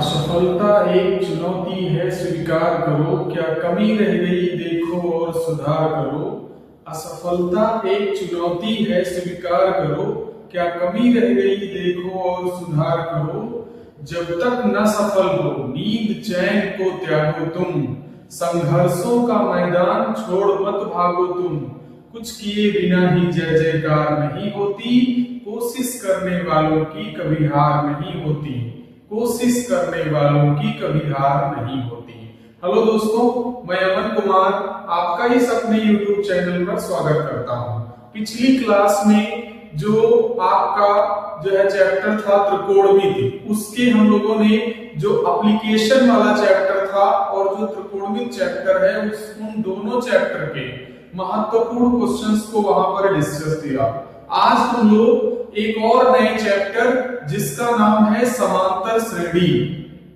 असफलता एक चुनौती है, स्वीकार करो, क्या कमी रह गई देखो और सुधार करो। असफलता एक चुनौती है, स्वीकार करो, क्या कमी रह गई देखो और सुधार करो। जब तक न सफल हो नींद चैन को त्यागो तुम, संघर्षों का मैदान छोड़ मत भागो तुम। कुछ किए बिना ही जय जयकार नहीं होती, कोशिश करने वालों की कभी हार नहीं होती। कोशिश करने वालों की कभी हार नहीं होती। हेलो दोस्तों, मैं अमन कुमार आपका इस अपने YouTube चैनल पर स्वागत करता हूं। पिछली क्लास में जो आपका चैप्टर था त्रिकोणमिति, उसके हम लोगों ने जो एप्लीकेशन वाला चैप्टर था और जो त्रिकोणमिति चैप्टर है उन दोनों चैप्टर के महत्वपूर्ण क्वेश्चंस को वहां पर डिस्कस किया। आज हम लोग एक और नए चैप्टर जिसका नाम है समांतर श्रेणी,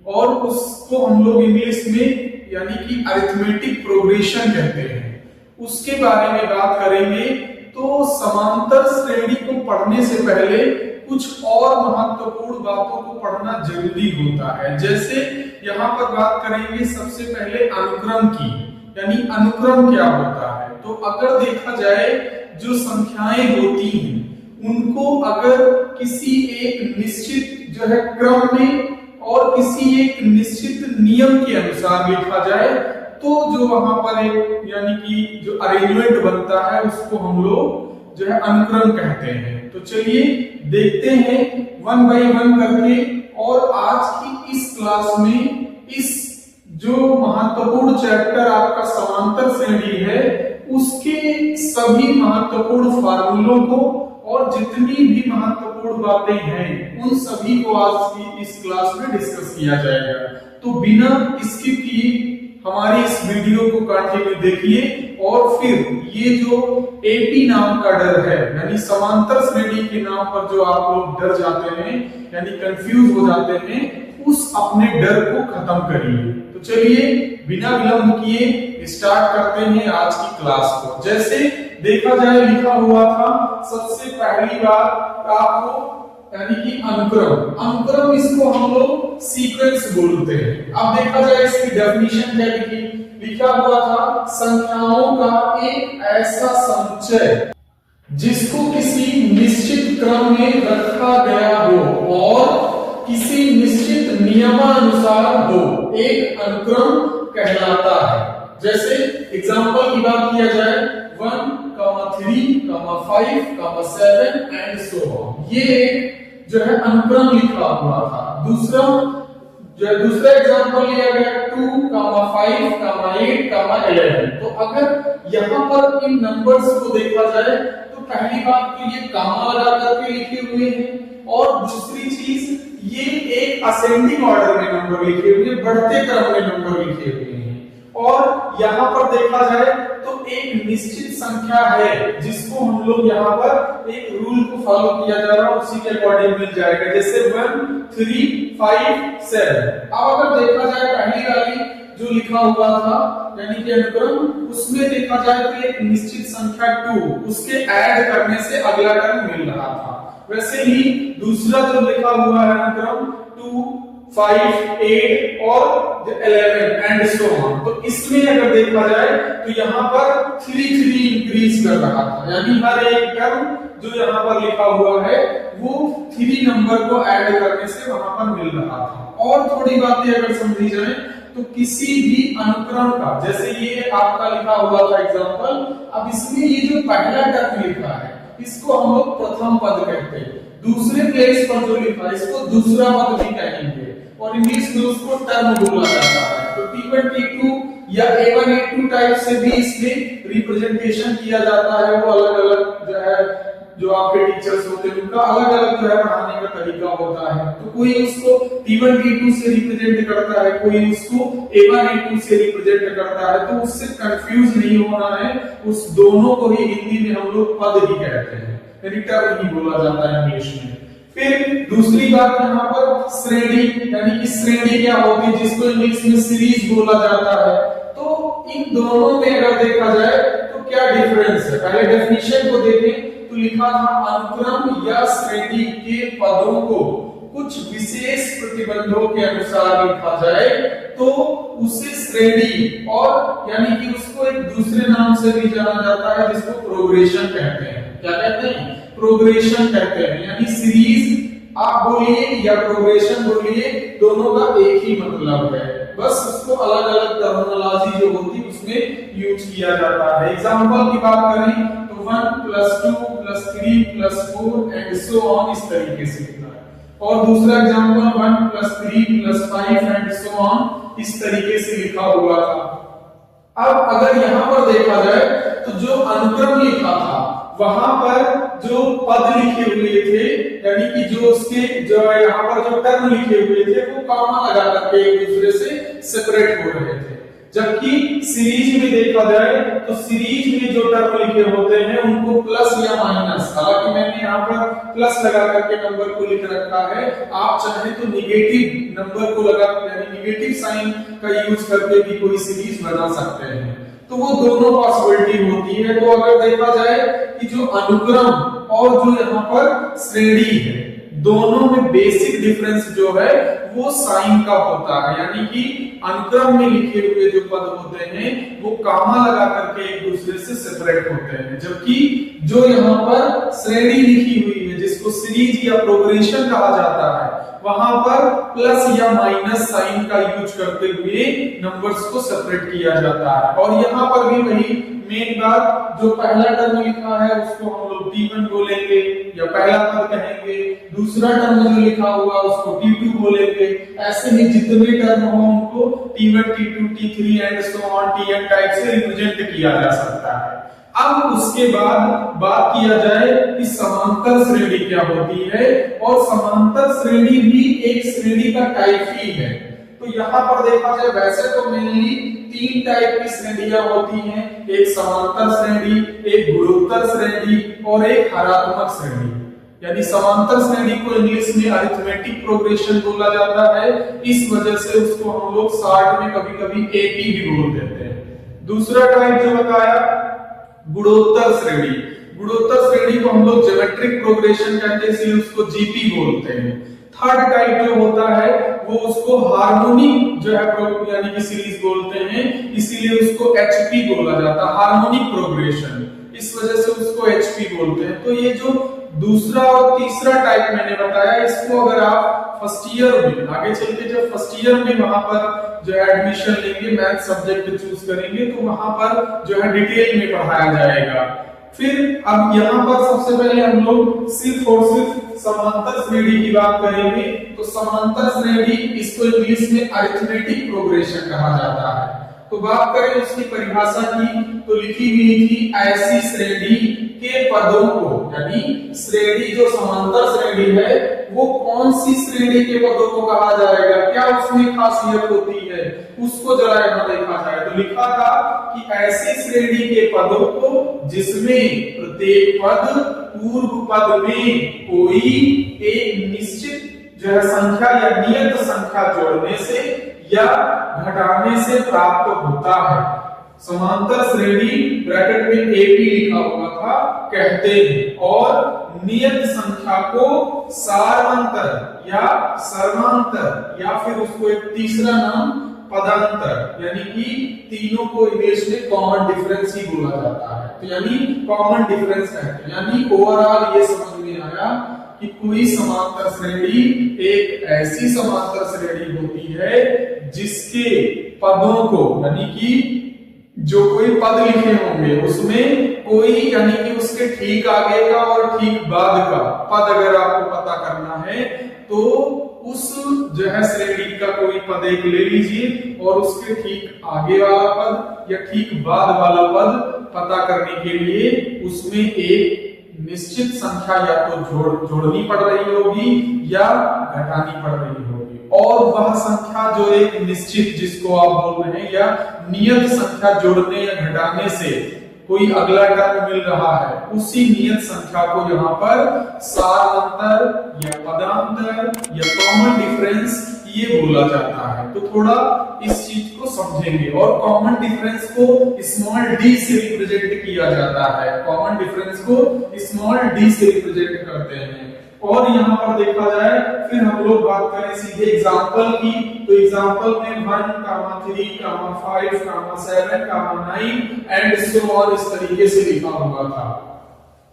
और उसको हम लोग इंग्लिश में यानी कि अरिथमेटिक प्रोग्रेशन कहते हैं, उसके बारे में बात करेंगे। तो समांतर श्रेणी को पढ़ने से पहले कुछ और महत्वपूर्ण बातों को पढ़ना जरूरी होता है। जैसे यहाँ पर बात करेंगे सबसे पहले अनुक्रम की, यानी अनुक्रम क्या होता है। तो अगर देखा जाए जो संख्याएं होती हैं उनको अगर किसी एक निश्चित क्रम में और किसी एक निश्चित नियम के अनुसार लिखा जाए तो जो वहां पर एक यानी कि जो अरेंजमेंट बनता है उसको हम लोग अनुक्रम कहते हैं। तो चलिए देखते हैं वन बाय वन करके। और आज की इस क्लास में इस जो महत्वपूर्ण चैप्टर आपका समांतर श्रेणी है उसके सभी महत्वपूर्ण फार्मूलों को और जितनी भी महत्वपूर्ण बातें हैं उन सभी को आज की इस क्लास में डिस्कस किया जाएगा। तो बिना स्किप किए हमारी इस वीडियो को कंटिन्यू देखिए। और फिर ये जो एपी नाम का डर है, यानी समांतर श्रेणी के नाम पर जो आप लोग डर जाते हैं यानी कंफ्यूज हो जाते हैं, उस अपने डर को खत्म करिए। तो चलिए बिना विलंब किए स्टार्ट करते हैं आज की क्लास को। जैसे देखा जाए लिखा हुआ था सबसे पहली बात आपको यानी कि अनुक्रम। अनुक्रम इसको हम लोग सीक्वेंस बोलते हैं। अब देखा जाए इसकी डेफिनेशन क्या लिखी, लिखा हुआ था संख्याओं का एक ऐसा समुच्चय जिसको किसी निश्चित क्रम में रखा गया हो और किसी निश्चित नियमानुसार हो, एक अनुक्रम कहलाता है। जैसे एग्जांपल की बात किया जाए 1, 3, 5, 7 एंड सो ऑन, ये अनुक्रम लिखा हुआ था। दूसरा एग्जांपल लिया गया 2, 5, 8, 11। तो अगर यहाँ पर इन नंबर्स को देखा जाए तो पहली बात तो ये कामा लगा करके लिखे हुए हैं, और दूसरी चीज ये एक असेंडिंग ऑर्डर में नंबर लिखे हुए हैं, बढ़ते क्रम में नंबर लिखे हुए हैं। और यहाँ पर देखा जाए तो एक निश्चित संख्या है जिसको हम लोग यहाँ पर एक रूल को फॉलो किया जा रहा है, उसी के अकॉर्डिंग मिल जाएगा। जैसे 1, 3, 5, 7। अब अगर देखा जाए पहली वाली जो लिखा हुआ था यानी कि अनुक्रम, उसमें देखा जाए तो एक निश्चित संख्या 2 उसके ऐड करने से अगला टर्म मिल रहा था। वैसे ही दूसरा जो लिखा हुआ है अनुक्रम 2, 5, 8 और 11 एंड सो ऑन, तो इसमें अगर देखा जाए तो यहाँ पर 3 इंक्रीज कर रहा था, यानी हर एक टर्म जो यहाँ पर लिखा हुआ है वो 3 नंबर को ऐड करने से वहां पर मिल रहा था। और थोड़ी बातें अगर समझी जाए तो किसी भी अनुक्रम का, जैसे ये आपका लिखा हुआ था एग्जांपल, अब इसमें ये जो पहला टर्म लिखा है इसको हम लोग प्रथम पद कहते हैं। दूसरे प्लेस पर जो लिखा है इसको दूसरा पद भी कहेंगे, और इंग्लिश में उसको टर्म बोला जाता है। तो T1, T2 या A1, A2 टाइप से भी इसमें रिप्रेजेंटेशन किया जाता है। वो अलग अलग जो आपके टीचर्स होते हैं उनका अलग अलग पढ़ाने का तरीका होता है। तो कोई उसको T1, T2 से रिप्रेजेंट करता है, कोई उसको A1, A2 से रिप्रेजेंट करता है। तो उससे कंफ्यूज नहीं होना है, उस दोनों को ही हिंदी में हम लोग पद ही कहते हैं, यानी टर्म ही बोला जाता है इंग्लिश में। फिर दूसरी बात यहाँ पर श्रेणी, यानी कि श्रेणी क्या होती है जिसको इंग्लिश में सीरीज बोला जाता है। तो इन दोनों में अगर देखा जाए तो क्या डिफरेंस है, पहले डेफिनेशन को देखें तो लिखा था अनुक्रम या श्रेणी के पदों को कुछ विशेष प्रतिबंधों के अनुसार लिखा जाए तो उसे श्रेणी और यानी कि उसको एक दूसरे नाम से भी जाना जाता है जिसको प्रोग्रेशन कहते हैं। क्या कहते हैं? प्रोग्रेशन कहते हैं। यानी सीरीज आप बोलिए या प्रोग्रेशन बोलिए, दोनों का एक ही मतलब है, बस उसको अलग अलग टर्मिनोलॉजी जो होती है उसमें यूज किया जाता है। एग्जांपल की बात करें तो 1 + 2 + 3 + 4 एंड सो ऑन इस तरीके से लिखा है, और दूसरा एग्जांपल 1 + 3 + 5 एंड सो ऑन इस तरीके से लिखा हुआ था। अब अगर यहां पर देखा जाए तो जो अनुक्रम लिखा था वहां पर जो पद लिखे हुए थे, यानी कि जो उसके जो यहाँ पर जो टर्म लिखे हुए थे वो कॉमा लगा करके एक दूसरे से सेपरेट हो रहे थे। जबकि सीरीज में देखा जाए तो सीरीज में जो टर्म लिखे होते हैं उनको प्लस या माइनस, हालांकि मैंने यहाँ पर प्लस लगा करके नंबर को लिख रखा है, आप चाहे तो निगेटिव नंबर को लगा यानी निगेटिव साइन का यूज करके भी कोई सीरीज बना सकते हैं। तो वो दोनों पॉसिबिलिटी होती है। तो अगर देखा जाए कि जो अनुक्रम और जो यहाँ पर श्रेणी है, दोनों में बेसिक डिफरेंस जो है वो साइन का होता है, यानी कि अनुक्रम में लिखे हुए जो पद होते हैं वो कॉमा लगा करके एक दूसरे से सेपरेट होते हैं, जबकि जो यहाँ पर श्रेणी लिखी हुई है जिसको सीरीज या प्रोग्रेशन कहा जाता है वहां पर प्लस या माइनस साइन का यूज करते हुए नंबर्स को सेपरेट किया जाता है। और यहाँ पर भी वही मेन बात, जो पहला टर्म लिखा है उसको हम लोग T1 बोलेंगे या पहला पद कहेंगे, दूसरा टर्म जो लिखा हुआ उसको T2 बोलेंगे, ऐसे ही जितने टर्म हो उनको T1 T2 T3 and so on Tn type से रिप्रेजेंट किया जा सकता है। अब उसके बाद बात किया जाए कि समांतर श्रेणी क्या होती है, और समांतर श्रेणी भी एक श्रेणी का टाइप ही है। तो यहाँ पर देखा जाए वैसे तो मेनली 3 टाइप की श्रेणियां होती हैं, एक समांतर श्रेणी, एक गुणोत्तर श्रेणी और एक हरात्मक श्रेणी। यानी समांतर श्रेणी को इंग्लिश में अरिथमेटिक प्रोग्रेशन बोला जाता है, इस वजह से उसको हम लोग शॉर्ट में कभी-कभी एपी भी बोल देते हैं। दूसरा टाइप जो बताया गुणोत्तर श्रेणी, गुणोत्तर श्रेणी को हम लोग ज्योमेट्रिक प्रोग्रेशन कहते हैं, इसलिए उसको जीपी बोलते हैं। थर्ड टाइप जो होता है वो उसको हार्मोनिक जो है यानी कि सीरीज बोलते हैं, इसीलिए उसको एचपी बोला जाता है, हार्मोनिक प्रोग्रेशन, इस वजह से उसको एचपी बोलते हैं। तो ये जो दूसरा और तीसरा टाइप मैंने बताया, इसको अगर आप फर्स्ट ईयर में आगे चल के जब फर्स्ट ईयर में वहां पर जो है एडमिशन लेंगे, मैथ सब्जेक्ट चूज करेंगे, तो वहां पर जो है डिटेल में पढ़ाया जाएगा। फिर अब यहाँ पर सबसे पहले हम लोग सिर्फ और सिर्फ समांतर श्रेणी की बात करेंगे। तो समांतर श्रेणी इसको इंग्लिश में अरिथमेटिक प्रोग्रेशन कहा जाता है। तो बात करें उसकी परिभाषा की तो लिखी हुई थी, ऐसी श्रेणी के पदों को, यानी श्रेणी जो समांतर श्रेणी है वो कौन सी श्रेणी के पदों को कहा जाएगा, क्या उसमें खासियत होती है, उसको जरा यहाँ देखा जाए। तो लिखा था कि ऐसी श्रेणी के पदों को जिसमें प्रत्येक पद पूर्व पद में कोई एक निश्चित जो है संख्या या नियत संख्या जोड़ने से या घटाने से प्राप्त होता है। समांतर श्रेणी ब्रैकेट में एपी लिखा हुआ था कहते हैं, और नियत संख्या को सारांतर या सर्वांतर या फिर उसको एक तीसरा नाम पदांतर, यानी कि तीनों को इंग्लिश में कॉमन डिफरेंस ही बोला जाता है। तो यानी कॉमन डिफरेंस कहते हैं, यानी ओवरऑल ये समझ में आया कि कोई समांतर श्रेणी एक ऐसी समांतर श्रेणी होती है जिसके पदों को, यानी कि जो कोई पद लिखे होंगे उसमें कोई, यानी कि उसके ठीक आगे का और ठीक बाद का पद अगर आपको पता करना है तो उस जो है श्रेणी का कोई पद एक ले लीजिए और उसके ठीक आगे वाला पद या ठीक बाद वाला पद पता करने के लिए उसमें एक निश्चित संख्या या तो जोड़नी पड़ रही होगी या घटानी पड़ रही होगी, और वह संख्या जो एक निश्चित जिसको आप बोल रहे हैं या नियत संख्या जोड़ने या घटाने से कोई अगला टर्म मिल रहा है, उसी नियत संख्या को यहाँ पर सारांतर या पदांतर या कॉमन डिफरेंस ये बोला जाता है। तो थोड़ा इस चीज को समझेंगे, और कॉमन डिफरेंस को स्मॉल डी से रिप्रेजेंट किया जाता है, कॉमन डिफरेंस को स्मॉल डी से रिप्रेजेंट करते हैं। और यहाँ पर देखा जाए फिर हम लोग बात करें सीधे एग्जाम्पल की, तो एग्जाम्पल में 1, 3, 5, 7, 9 एंड सो ऑन इस तरीके से लिखा हुआ था।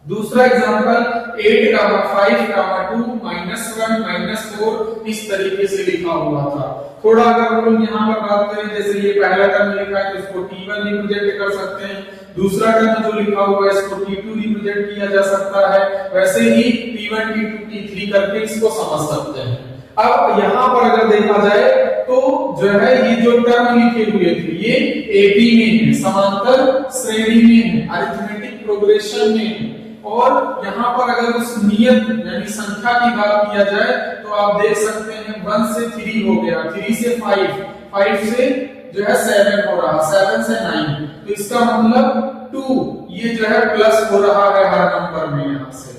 दूसरा एग्जाम्पल 8, 5, 2, -1, -4 इस तरीके से लिखा हुआ था। थोड़ा अगर हम लोग यहाँ पर बात करें, जैसे ये पहला टर्म लिखा है तो इसको T1 रिप्रेजेंट कर सकते हैं, दूसरा टर्म जो लिखा हुआ है इसको T2 रिप्रेजेंट किया जा सकता है, वैसे ही T1, T2, T3 करके इसको समझ सकते हैं। अब यहाँ पर अगर देखा जाए तो जो है ये जो टर्म लिखे हुए थे ये एपी में है, समांतर श्रेणी में है, अरिथमेटिक प्रोग्रेशन में है। और यहाँ पर अगर उस नियत यानी संख्या की बात किया जाए तो आप देख सकते हैं 1 से 3 हो गया, 3 से 5, 5 से जो है 7 हो रहा, 7 से 9, तो इसका मतलब 2 ये जो है प्लस हो रहा है हर नंबर में यहाँ से,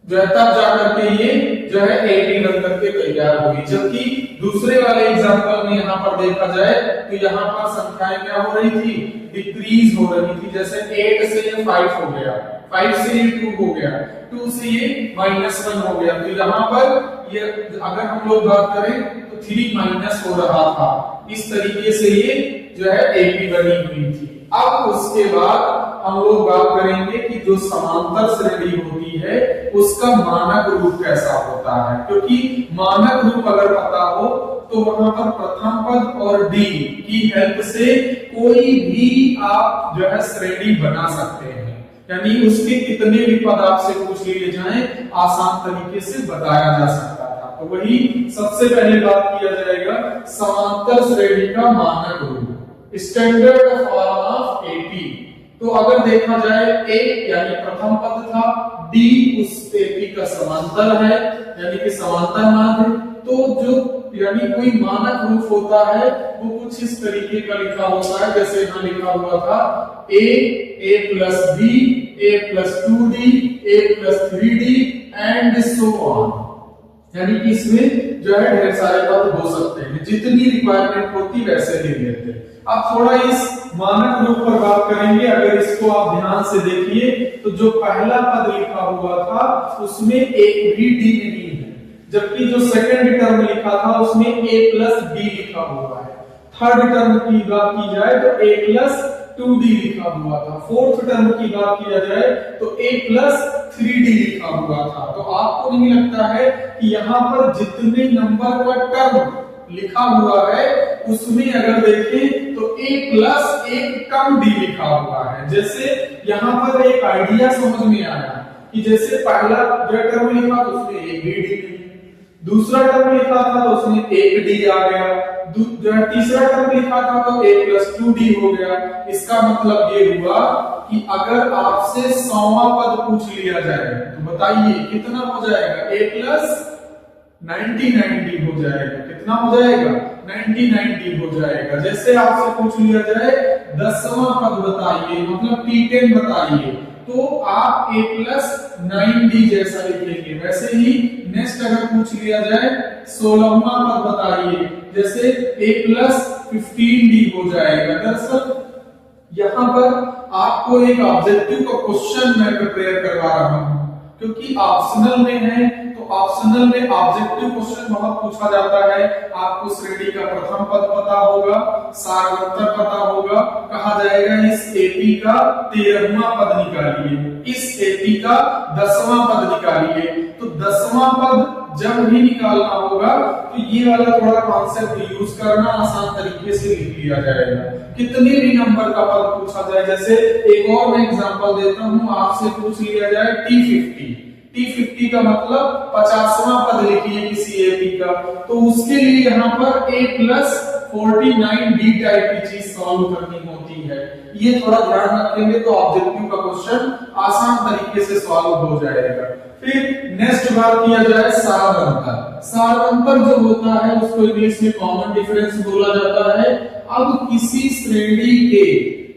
जो है तब जाकर के ये जो है 80 बन करके तैयार होगी। जबकि दूसरे वाले एग्जांपल में यहाँ पर देखा जाए तो यहाँ पर संख्याएं क्या हो रही थी, डिक्रीज हो रही थी। जैसे 8 से ये 5 हो गया, 5 से ये 2 हो गया, 2 से ये -1 हो गया। तो यहाँ पर ये अगर हम लोग बात करें तो 3 माइनस हो रहा था, इस तरीके से ये जो है एपी बनी हुई थी। अब उसके बाद हम लोग बात करेंगे कि जो समांतर श्रेणी होती है उसका मानक रूप कैसा होता है, क्योंकि मानक रूप अगर पता हो तो वहां पर प्रथम पद और डी की हेल्प से कोई भी आप जो है श्रेणी बना सकते हैं, यानी उसके कितने भी पद आपसे पूछ लिए जाएं आसान तरीके से बताया जा सकता था। तो वही सबसे पहले बात किया जाएगा समांतर श्रेणी का मानक रूप, स्टैंडर्ड फॉर्म ऑफ एपी। तो अगर देखा जाए ए यानी प्रथम पद था, डी उस एपी का समांतर है यानी कि समांतर माध्य है, तो जो यानी कोई मानक रूप होता है वो कुछ इस तरीके का लिखा होता है, जैसे यहाँ लिखा हुआ था a plus b, a plus 2d, a plus 3d and so on, यानी कि इसमें जो है ढेर सारे पद हो सकते हैं, जितनी रिक्वायरमेंट होती वैसे ले लेते हैं। अब थोड़ा इस मानक रूप पर बात करेंगे। अगर इसको आप ध्यान से देखिए तो जो पहला पद लिखा हुआ था उसमें एक भी डी नहीं है, जबकि जो सेकंड टर्म लिखा था उसमें a plus d लिखा हुआ है। थर्ड टर्म की बात की जाए तो a plus 2d लिखा हुआ था। फोर्थ टर्म की बात किया जाए तो a plus 3d लिखा हुआ था। तो आपको नहीं लगता है कि यहाँ पर जितने नंबर का टर्म लिखा हुआ है उसमें अगर देखें तो a plus एक कम d लिखा हुआ है। जैसे यहाँ पर एक आइडिया समझ में आया कि जैसे पहला जो टर्म लिखा तो उसमें एक भी d नहीं, दूसरा टर्म लिखा था तो उसमें एक डी आ गया, जो है तीसरा टर्म लिखा था तो a plus 2d हो गया। इसका मतलब ये हुआ कि अगर आपसे 100वां पद पूछ लिया जाए तो बताइए कितना हो जाएगा, a plus 99d हो जाएगा। कितना हो जाएगा, 99d हो जाएगा। जैसे आपसे पूछ लिया जाए 10वां पद बताइए, मतलब T10 बताइए, तो आप a plus 9d जैसा लिखेंगे। वैसे ही नेक्स्ट अगर पूछ लिया जाए 16वां पद बताइए, जैसे a plus 15d हो जाएगा। दरअसल यहाँ पर आपको एक ऑब्जेक्टिव का क्वेश्चन मैं प्रिपेयर करवा रहा हूँ, क्योंकि ऑप्शनल में है तो ऑप्शनल में ऑब्जेक्टिव क्वेश्चन बहुत पूछा जाता है। आपको श्रेणी का प्रथम पद पता होगा, सार्वत्तर पता होगा, कहा जाएगा इस एपी का 13वां पद निकालिए, इस एपी का 10वां पद निकालिए। तो 10वां पद जब भी निकालना होगा तो ये वाला थोड़ा कॉन्सेप्ट यूज करना, आसान तरीके से लिख लिया जाएगा। कितने भी नंबर का पद पूछा जाए, जैसे एक और मैं एग्जांपल देता हूं, आपसे पूछ लिया जाए T50 का मतलब 50वां पद लिखिए किसी एपी का, तो उसके लिए यहाँ पर a plus 49d टाइप की चीज सॉल्व करनी होती है। ये थोड़ा ध्यान रखेंगे तो ऑब्जेक्टिव का क्वेश्चन आसान तरीके से सॉल्व हो जाएगा। फिर नेक्स्ट बात किया जाए सारवंतर। सारवंतर जो होता है उसको इंग्लिश में कॉमन डिफरेंस बोला जाता है। अब किसी श्रेणी के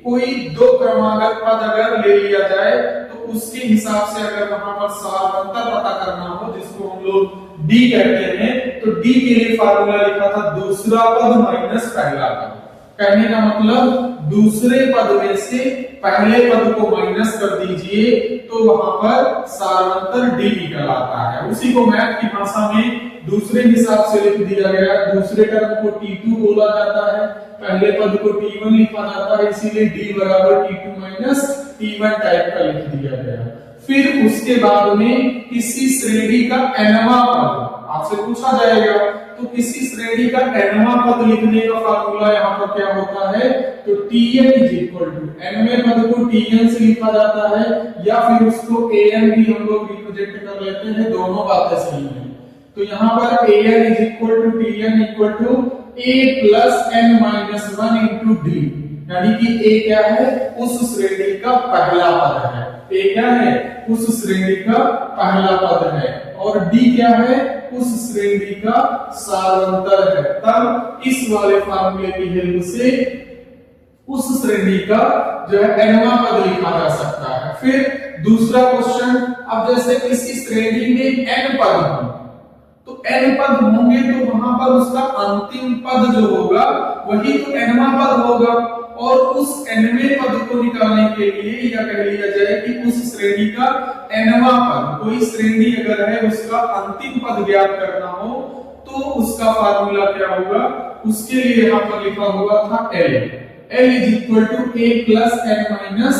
कोई दो क्रमागत पद अगर ले लिया जाए तो उसके हिसाब से अगर वहां पर सारवंतर पता करना हो, जिसको हम लोग डी कहते हैं, तो डी के लिए फार्मूला लिखा था दूसरा पद माइनस पहला पद। कहने का मतलब दूसरे पद में से पहले पद को माइनस कर दीजिए तो वहां पर सारांतर डी निकल आता है। उसी को मैथ की भाषा में दूसरे हिसाब से लिख दिया गया। दूसरे टर्म को T2 बोला जाता है, पहले पद को T1 लिखा जाता है, इसीलिए D बराबर T2 माइनस T1 टाइप का लिख दिया गया। फिर उसके बाद में किसी श्रेणी का nवां पद आपसे पूछा जाएगा, तो किसी श्रेणी का nवां पद लिखने का फार्मूला यहाँ पर क्या होता है, तो Tn इज इक्वल टू nवें पद को Tn से लिखा जाता है या फिर उसको An भी हम लोग रिप्रेजेंट कर लेते हैं, दोनों बातें सही हैं। तो यहाँ पर An is equal to Tn equal to a plus n minus 1 into d, यानी कि a क्या है, उस श्रेणी का पहला पद है। a क्या है, उस श्रेणी का पहला पद है, और d क्या है, उस श्रेणी का सारांतर है। तब इस वाले फार्मूले की हेल्प से उस श्रेणी का जो है nवां पद लिखा जा सकता है। फिर दूसरा क्वेश्चन, अब जैसे किसी श्रेणी में n पद हो, तो n पद होंगे तो वहां पर उसका अंतिम पद जो होगा वही तो nवां पद होगा, और उस nवें पद को निकालने के लिए या कह लिया जाए कि उस श्रेणी का nवां पद, कोई श्रेणी अगर है उसका अंतिम पद ज्ञात करना हो तो उसका फार्मूला क्या होगा, उसके लिए यहाँ पर लिखा हुआ था L is equal to a plus n minus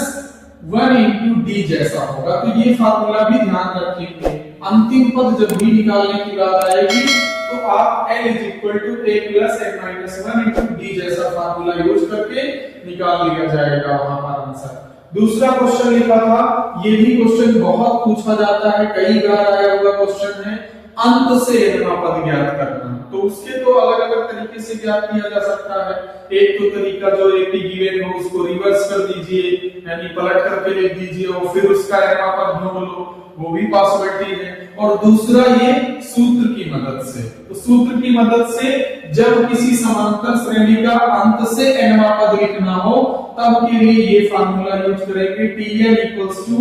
1 into d जैसा होगा। तो ये फार्मूला भी ध्यान रखेंगे, अंतिम पद जब भी निकालने की बात आएगी तो आप L is equal to a plus n minus 1 into d जैसा फार्मूला यूज करके निकाल लिया जाएगा वहां पर आंसर। दूसरा क्वेश्चन लिखा था, ये भी क्वेश्चन बहुत पूछा जाता है, कई बार आया हुआ क्वेश्चन है, अंत से nवां पद ज्ञात करना। तो उसके तो अलग अलग तरीके से ज्ञात किया जा सकता है। एक तो तरीका जो एक गिवन हो उसको रिवर्स कर दीजिए, यानी पलट करके लिख दीजिए और फिर उसका nवां पद ढूंढ लो, वो भी पॉसिबिलिटी है। और दूसरा ये सूत्र की मदद से, तो सूत्र की मदद से जब किसी समांतर श्रेणी का अंत से nवां पद लिखना हो तब के लिए ये फार्मूला यूज करेंगे, Tn इक्वल्स टू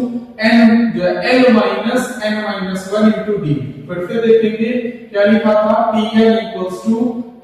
n जो है L minus n minus 1 into d. फिर देखेंगे क्या लिखा था, Tn equals to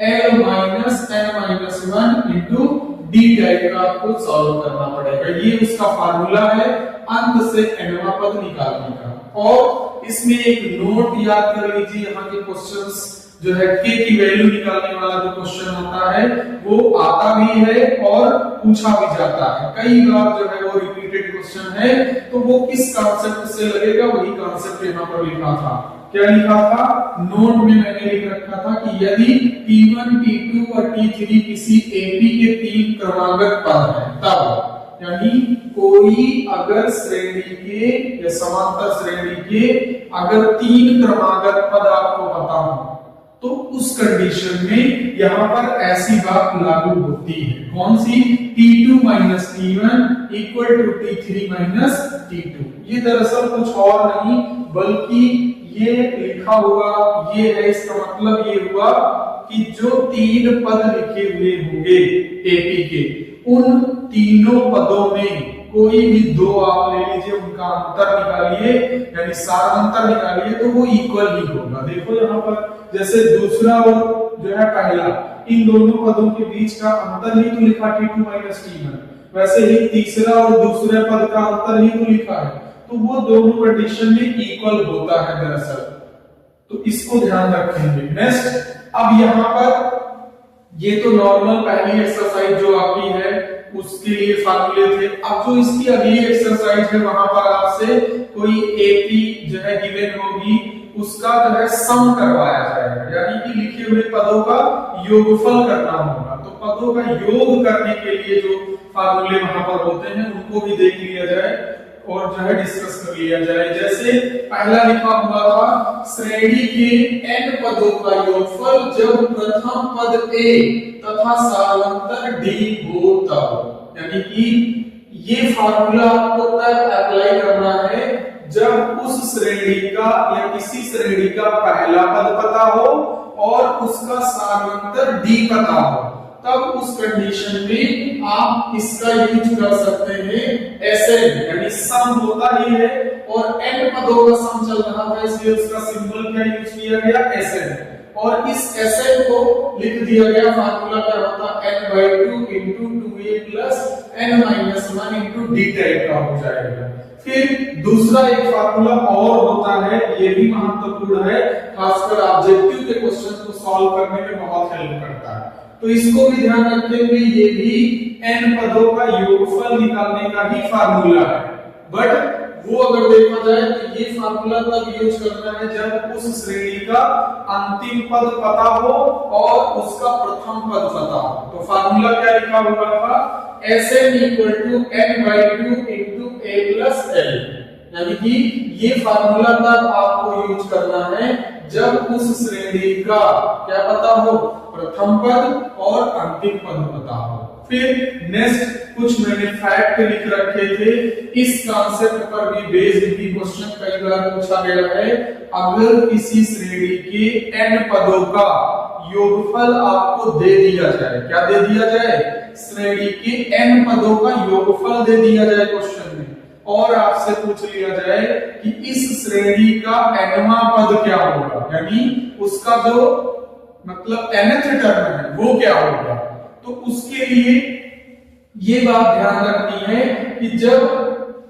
L minus n minus 1 into d type का आपको सॉल्व करना पड़ेगा। ये उसका फार्मूला है अंत से nवां पद निकालने का। और इसमें एक नोट याद कर लीजिए, यहाँ के क्वेश्चंस जो है k की वैल्यू निकालने वाला जो क्वेश्चन होता है वो आता भी है और पूछा भी जाता है। कई बार जो है वो रिपीटेड क्वेश्चन है, तो वो किस कॉन्सेप्ट से लगेगा वही कॉन्सेप्ट यहाँ पर लिखा था। क्या लिखा था, नोट में मैंने लिख रखा था कि यदि T1, T2 और T3 किसी AP के 3 क्रमागत पद हैं, तब यानी कोई अगर श्रेणी के या समांतर श्रेणी के अगर 3 क्रमागत पद आपको पता हो तो उस कंडीशन में यहां पर ऐसी बात लागू होती है। कौन सी, T2 minus T1 equal to T3 minus T2। ये दरअसल कुछ और नहीं बल्कि ये लिखा हुआ ये है, इसका मतलब ये हुआ कि जो 3 पद लिखे हुए होंगे AP के, उन तीनों पदों में कोई भी 2 आप ले लीजिए, उनका अंतर निकालिए यानी सारांतर निकालिए तो वो इक्वल ही होगा। देखो यहाँ पर जैसे दूसरा और जो है पहला, इन दोनों पदों के बीच का अंतर ही तो लिखा T2 माइनस T1, वैसे ही तीसरा और दूसरे पद का अंतर ही तो लिखा है, तो वो दोनों कंडीशन में इक्वल होता है दरअसल। तो इसको ध्यान रखेंगे। नेक्स्ट, अब यहाँ पर ये तो नॉर्मल पहली एक्सरसाइज जो आपकी है उसके लिए फार्मूले थे। अब जो इसकी अगली एक्सरसाइज है वहां पर आपसे कोई AP जो है गिवन होगी, उसका जो है सम करवाया जाएगा, यानी कि लिखे हुए पदों का योगफल करना होगा। तो पदों का योग करने के लिए जो फार्मूले वहां पर होते हैं उनको भी देख लिया जाए और जो है डिस्कस कर लिया जाए। जैसे पहला लिखा हुआ था, श्रेणी के n पदों का योगफल जब प्रथम पद A तथा सारांतर D हो तब, यानी कि ये फार्मूला आपको तब अप्लाई करना है जब उस श्रेणी का या किसी श्रेणी का पहला पद पता हो और उसका सारांतर D पता हो, तब उस कंडीशन में आप इसका यूज कर सकते हैं SN, यानी सम होता ही है और n पदों का सम चल रहा था इसलिए उसका सिंबल क्या यूज किया गया, SN। और इस Sn को लिख दिया गया, फार्मूला क्या होता है n/2 into 2a plus n-1 into d type का हो जाएगा। फिर दूसरा एक फार्मूला और होता है, ये भी महत्वपूर्ण है, खासकर ऑब्जेक्टिव के क्वेश्चन को सॉल्व करने में बहुत हेल्प करता है, तो इसको भी ध्यान रखेंगे। ये भी n पदों का योगफल निकालने का ही फार्मूला है, बट वो अगर देखा जाए तो ये फार्मूला तब यूज करना है जब उस श्रेणी का अंतिम पद पता हो और उसका प्रथम पद पता हो। तो फार्मूला क्या लिखा हुआ था, Sn equal to n/2 into a plus l, यानी कि ये फार्मूला तब आपको यूज करना है जब उस श्रेणी का क्या पता हो, प्रथम पद और अंतिम पद पता हो। फिर नेक्स्ट कुछ मैंने फैक्ट लिख रखे थे, इस कॉन्सेप्ट पर भी बेस्ड भी क्वेश्चन कई बार पूछा गया है। अगर किसी श्रेणी के n पदों का योगफल आपको दे दिया जाए, क्या दे दिया जाए, श्रेणी के n पदों का योगफल दे दिया जाए क्वेश्चन में, और आपसे पूछ लिया जाए कि इस श्रेणी का nवां पद क्या होगा, यानी उसका जो मतलब nth टर्म है वो क्या होगा, तो उसके लिए ये बात ध्यान रखनी है कि जब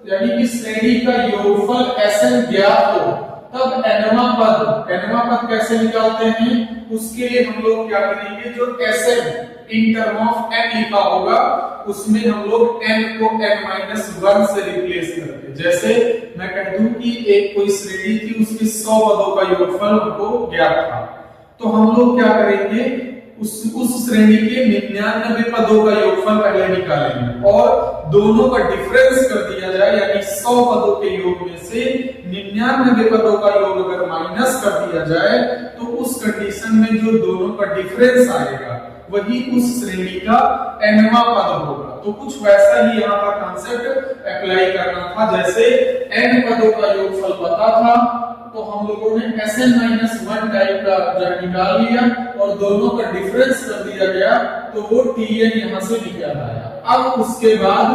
यानी कि श्रेणी का योगफल Sn ज्ञात हो तब nवां पद कैसे निकालते हैं, उसके लिए हम लोग क्या करेंगे, जो Sn in term of n लिखा होगा उसमें हम लोग n को n-1 से रिप्लेस करते, जैसे मैं कह दूं कि एक कोई श्रेणी थी, उसके 100 पदों का योगफल हमको ज्ञात था, तो हम लोग क्या करेंगे, उस श्रेणी के 99 पदों का योगफल पहले निकालेंगे और दोनों का डिफरेंस कर दिया जाए, यानी 100 पदों के योग में से 99 पदों का योग अगर माइनस कर दिया जाए तो उस कंडीशन में जो दोनों का डिफरेंस आएगा वही उस श्रेणी का nवां पद होगा। तो कुछ वैसा ही यहाँ पर कॉन्सेप्ट अप्लाई करना था, जैसे n पदों का योगफल पता था तो हम लोगों ने Sn-1 टाइप का जो निकाल लिया और दोनों का डिफरेंस कर दिया गया, तो वो Tn यहाँ से निकल आया। अब उसके बाद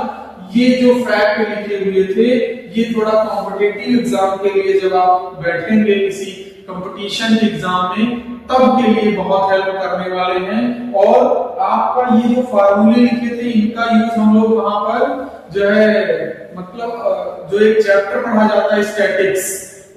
ये जो फैक्ट लिखे हुए थे ये थोड़ा कॉम्पिटिटिव एग्जाम के लिए जब आप बैठेंगे किसी कंपटीशन एग्जाम में तब के लिए बहुत हेल्प करने वाले हैं, और आपका ये जो फार्मूले लिखे थे इनका यूज हम लोग वहां पर जो है मतलब जो एक चैप्टर पढ़ा जाता है स्टैटिक्स,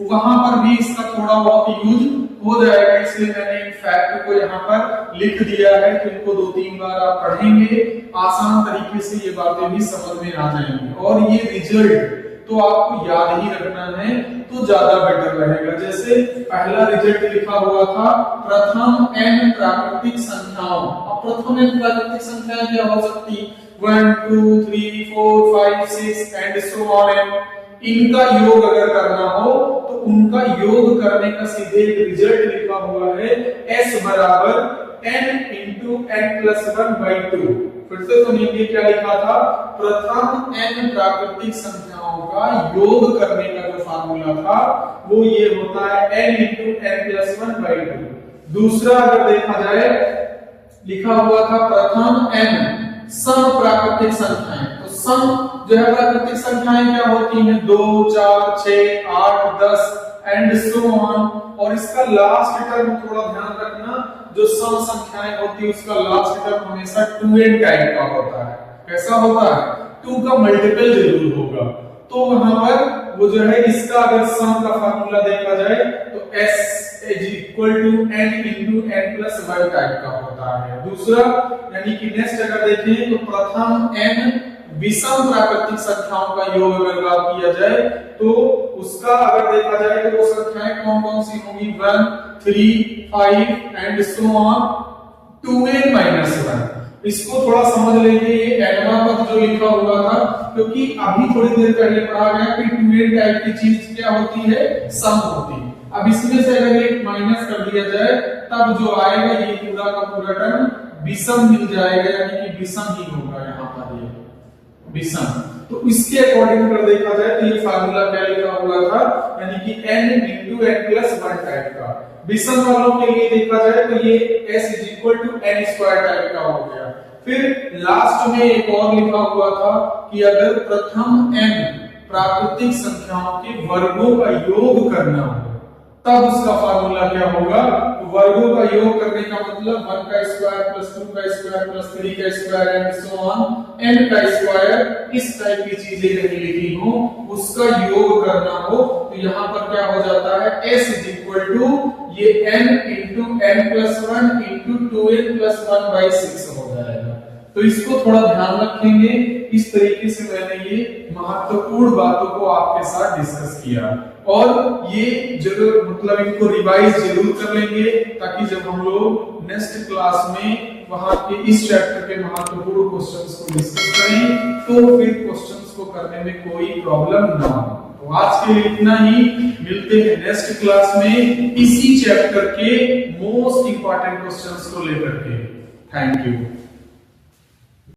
वहां पर भी इसका थोड़ा बहुत यूज हो जाएगा, इसलिए मैंने इन फैक्ट को यहाँ पर लिख दिया है, तो इनको 2-3 बार आप पढ़ेंगे, आसान तरीके से ये बातें भी समझ में आ जाएंगी, और ये रिजल्ट तो आपको याद ही रखना है तो ज्यादा बेटर रहेगा। जैसे पहला रिजल्ट लिखा हुआ था प्रथम n प्राकृतिक संख्याओं, अब प्रथम n प्राकृतिक संख्याएं क्या हो सकती, 1 2 3 4 5 6 एंड सो ऑन, इनका योग अगर करना हो तो उनका योग करने का सीधे एक रिजल्ट लिखा हुआ है s बराबर n into n+1/2। फिर से सुनिए क्या लिखा था, प्रथम n प्राकृतिक संख्याओं का योग करने का जो फार्मूला था वो ये होता है n into n+1/2। दूसरा अगर देखा जाए लिखा हुआ था प्रथम n सम प्राकृतिक संख्याएं, तो सम जो है प्राकृतिक संख्याएं क्या होती हैं, 2 4 6 8 10 एंड सो ऑन, और इसका लास्ट टर्म थोड़ा ध्यान रखना, जो सम संख्याएं होती है उसका लास्ट टर्म हमेशा 2n टाइप का होता है। कैसा होता है, 2 का मल्टीपल जरूर होगा, तो वहां पर वो जो है इसका अगर सम का फार्मूला देखा जाए तो s is equal to n into n+1 type का होता है। दूसरा यानी कि नेक्स्ट अगर देखें तो प्रथम n विषम प्राकृतिक संख्याओं का योग अगर बात किया जाए तो उसका अगर देखा जाए तो वो संख्याएं कौन कौन सी होंगी, 1 3 5 एंड सो ऑन 2n-1। इसको थोड़ा समझ लेंगे, ये nवां पद जो लिखा हुआ था, क्योंकि अभी थोड़ी देर पहले पढ़ा गया कि 2n टाइप की चीज क्या होती है, सम होती है। अब इसमें से अगर एक माइनस कर दिया जाए तब जो आएगा ये पूरा का पूरा टर्म विषम मिल जाएगा, यानी कि विषम ही होगा यहाँ पर ये विषम। तो इसके अकॉर्डिंग अगर देखा जाए तो ये फार्मूला क्या लिखा हुआ था, यानी कि n into n+1 टाइप का। विषम वालों के लिए देखा जाए तो ये s is equal to n² type का हो गया। फिर लास्ट में एक और लिखा हुआ था कि अगर प्रथम n प्राकृतिक संख्याओं के वर्गों का योग करना हो तब उसका फार्मूला क्या होगा, वर्गों का योग करने का मतलब 1 का स्क्वायर प्लस 2 का स्क्वायर प्लस 3 का square and so on n का स्क्वायर, इस टाइप की चीजें कहीं लिखी हो उसका योग करना हो तो यहाँ पर क्या हो जाता है, s इज इक्वल टू ये n into n plus 1 into 2n plus 1 by 6 हो जाएगा। तो इसको थोड़ा ध्यान रखेंगे। इस तरीके से मैंने ये महत्वपूर्ण बातों को आपके साथ डिस्कस किया और ये जरूर मतलब इनको रिवाइज जरूर कर लेंगे ताकि जब हम लोग नेक्स्ट क्लास में वहां के इस चैप्टर के महत्वपूर्ण क्वेश्चंस को डिस्कस करें तो फिर क्वेश्चंस को करने में कोई प्रॉब्लम ना हो। तो आज के लिए इतना ही, मिलते हैं नेक्स्ट क्लास में इसी चैप्टर के मोस्ट इंपॉर्टेंट क्वेश्चंस को लेकर के। Thank you.